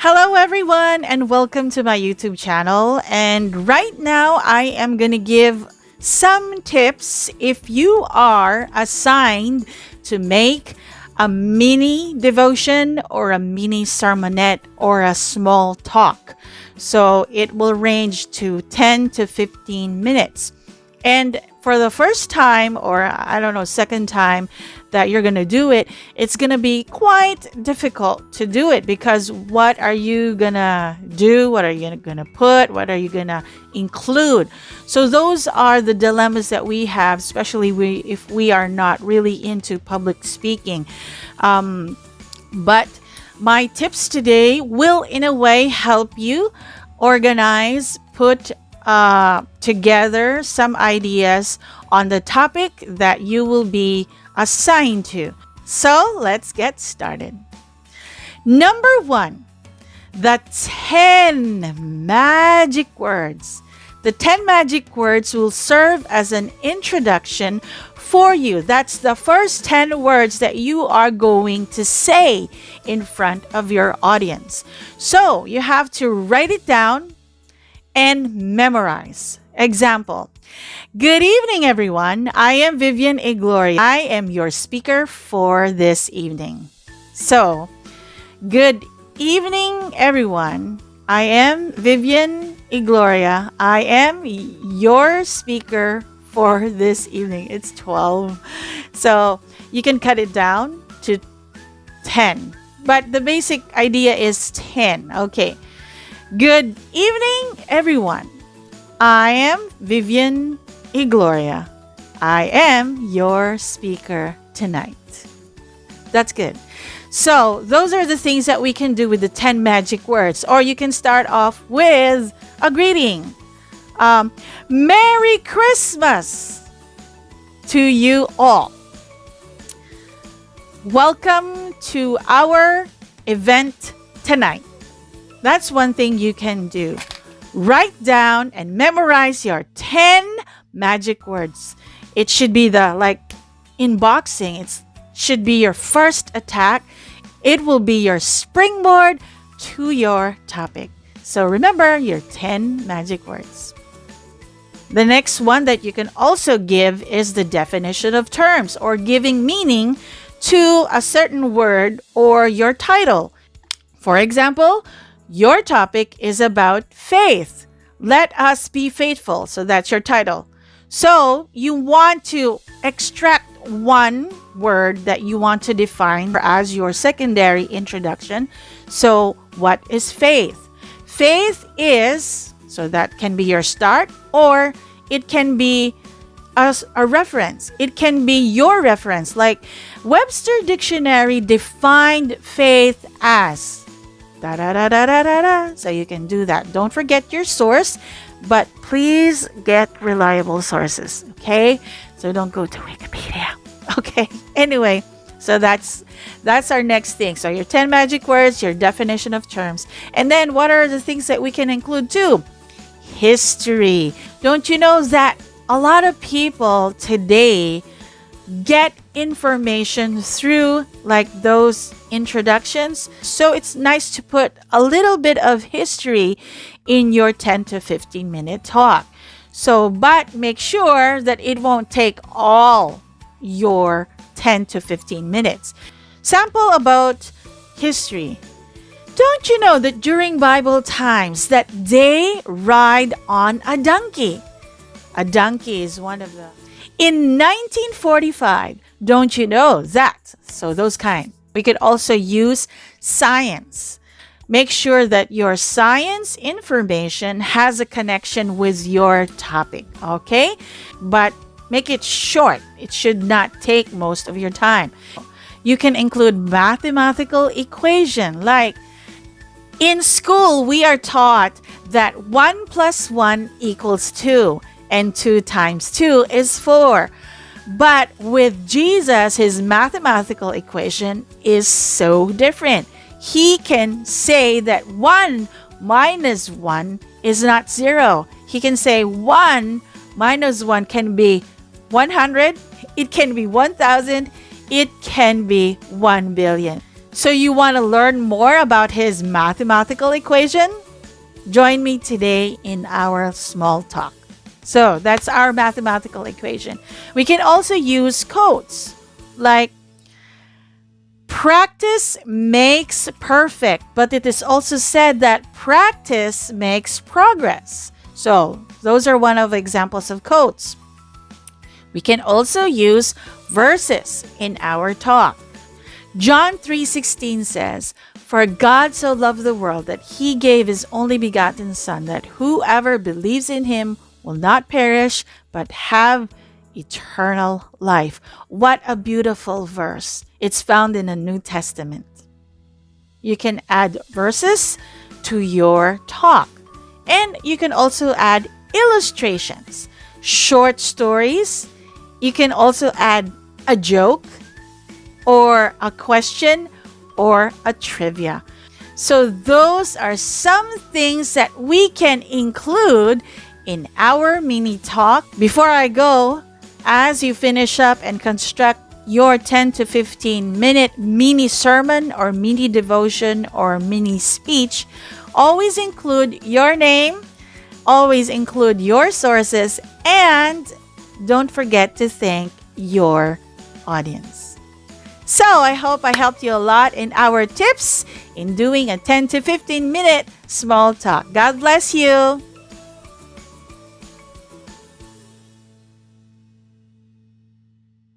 Hello, everyone, and welcome to my YouTube channel. And right now, I am going to give some tips if you are assigned to make a mini devotion or a mini sermonette or a small talk. So it will range to 10 to 15 minutes. And for the first time, or I don't know, second time that you're going to do it, it's going to be quite difficult to do it because what are you going to do? What are you going to put? What are you going to include? So those are the dilemmas that we have, especially if we are not really into public speaking. But my tips today will in a way help you organize, put together some ideas on the topic that you will be assigned to. So let's get started. Number 1, the 10 magic words. The 10 magic words will serve as an introduction for you. That's the first 10 words that you are going to say in front of your audience. So you have to write it down and memorize. Example: good evening, everyone. I am Vivian Igloria. I am your speaker for this evening. So, good evening, everyone. I am Vivian Igloria. I am your speaker for this evening. It's 12. So, you can cut it down to 10. But the basic idea is 10. Okay. Good evening, everyone. I am Vivian Igloria. I am your speaker tonight. That's good. So those are the things that we can do with the 10 magic words. Or you can start off with a greeting. Merry Christmas to you all. Welcome to our event tonight. That's one thing you can do. Write down and memorize your 10 magic words. It should be in boxing, it should be your first attack. It will be your springboard to your topic. So remember your 10 magic words. The next one that you can also give is the definition of terms or giving meaning to a certain word or your title. For example, your topic is about faith. Let us be faithful. So that's your title. So you want to extract one word that you want to define as your secondary introduction. So what is faith? Faith is, so that can be your start, or it can be a reference. It can be your reference. Like Webster Dictionary defined faith as da da da da da da da. So you can do that. Don't forget your source, but please get reliable sources. Okay, so don't go to Wikipedia. Okay. Anyway, so that's our next thing. So your 10 magic words, your definition of terms, and then what are the things that we can include too? History. Don't you know that a lot of people today get information through those introductions? So it's nice to put a little bit of history in your 10 to 15 minute talk. So, but make sure that it won't take all your 10 to 15 minutes. Sample about history. Don't you know that during Bible times that they ride on a donkey? A donkey is one of the... In 1945, don't you know that? So those kind. We could also use science. Make sure that your science information has a connection with your topic, okay? But make it short. It should not take most of your time. You can include mathematical equation. Like in school, we are taught that 1 plus 1 equals 2. And 2 times 2 is 4. But with Jesus, his mathematical equation is so different. He can say that 1 minus 1 is not 0. He can say 1 minus 1 can be 100, it can be 1,000, it can be 1 billion. So you want to learn more about his mathematical equation? Join me today in our small talk. So that's our mathematical equation. We can also use quotes like, practice makes perfect, but it is also said that practice makes progress. So those are one of the examples of quotes. We can also use verses in our talk. John 3:16 says, "For God so loved the world that he gave his only begotten Son, that whoever believes in him will not perish, but have eternal life." What a beautiful verse. It's found in the New Testament. You can add verses to your talk. And you can also add illustrations, short stories. You can also add a joke or a question or a trivia. So those are some things that we can include in our mini talk. Before I go, as you finish up and construct your 10 to 15 minute mini sermon or mini devotion or mini speech, always include your name, always include your sources, and don't forget to thank your audience. So I hope I helped you a lot in our tips in doing a 10 to 15 minute small talk. God bless you.